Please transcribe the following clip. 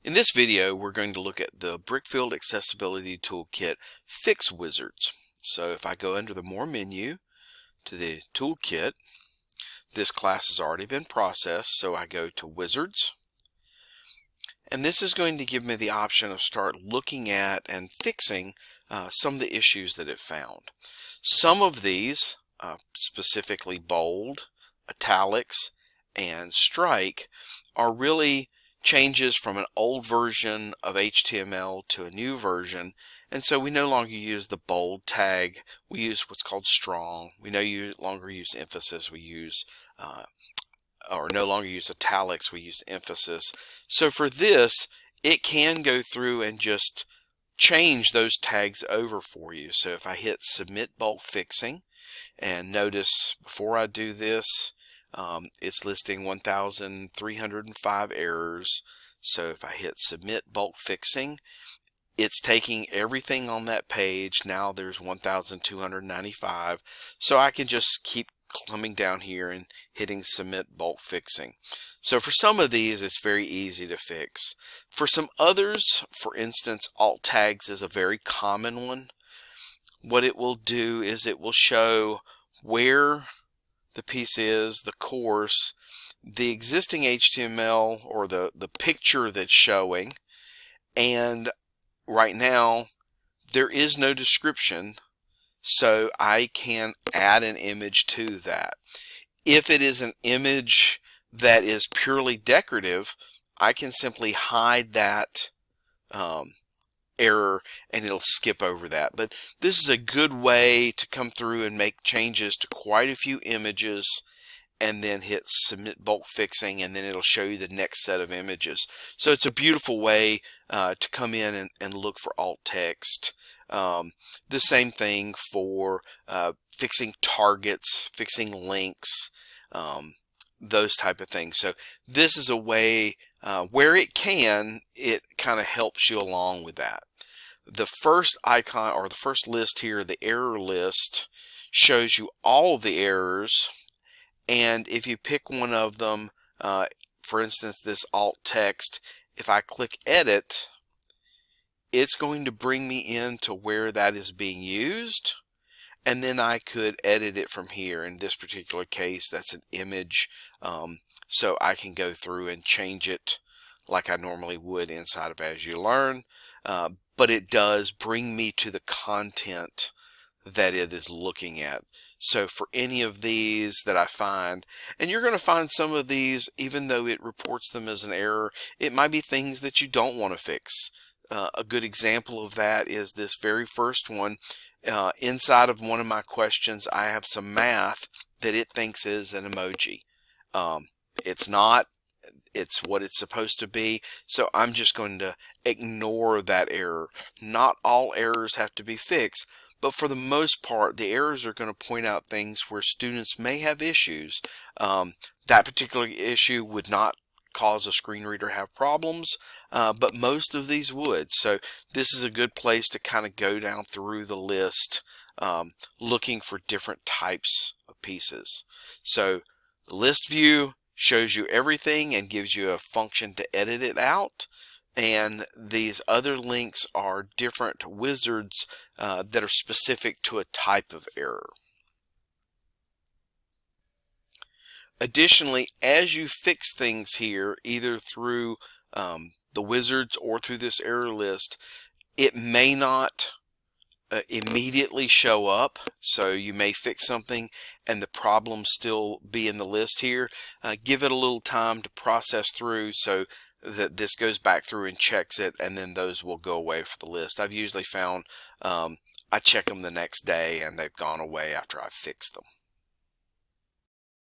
In this video, we're going to look at the Brickfield Accessibility Toolkit Fix Wizards. So if I go under the More menu to the Toolkit, this class has already been processed, so I go to Wizards. And this is going to give me the option of start looking at and fixing some of the issues that it found. Some of these, specifically bold, italics, and strike, are really changes from an old version of HTML to a new version, and so we no longer use the bold tag. We use what's called strong. We no longer use emphasis. We use or no longer use italics. We use emphasis. So for this, it can go through and just change those tags over for you. So if I hit Submit Bulk Fixing, and notice before I do this, it's listing 1,305 errors. So if I hit Submit Bulk Fixing, it's taking everything on that page. Now there's 1,295. So I can just keep coming down here and hitting Submit Bulk Fixing. So for some of these, it's very easy to fix. For some others, for instance, alt tags is a very common one. What it will do is it will show where the piece is, the course, the existing HTML or the picture that's showing, and right now there is no description, so I can add an image to that. If it is an image that is purely decorative, I can simply hide that error and it'll skip over that. But this is a good way to come through and make changes to quite a few images and then hit Submit Bulk Fixing, and then it'll show you the next set of images. So it's a beautiful way to come in and look for alt text. The same thing for fixing targets, fixing links, those type of things. So this is a way where it kind of helps you along with that. The first icon or the first list here, the error list, shows you all of the errors, and if you pick one of them, for instance this alt text, if I click edit, it's going to bring me into where that is being used, and then I could edit it from here. In this particular case, that's an image, so I can go through and change it like I normally would inside of AsULearn, but it does bring me to the content that it is looking at. So for any of these that I find, and you're going to find some of these, even though it reports them as an error, it might be things that you don't want to fix. A good example of that is this very first one. Inside of one of my questions, I have some math that it thinks is an emoji. It's not. It's what it's supposed to be. So I'm just going to ignore that error. Not all errors have to be fixed, but for the most part, the errors are going to point out things where students may have issues. That particular issue would not cause a screen reader have problems, but most of these would. So this is a good place to kind of go down through the list, looking for different types of pieces. So the list view shows you everything and gives you a function to edit it out. And these other links are different wizards that are specific to a type of error. Additionally, as you fix things here, either through the wizards or through this error list, it may not immediately show up. So you may fix something and the problem still be in the list here. Give it a little time to process through so that this goes back through and checks it, and then those will go away for the list. I've usually found I check them the next day and they've gone away after I've fixed them.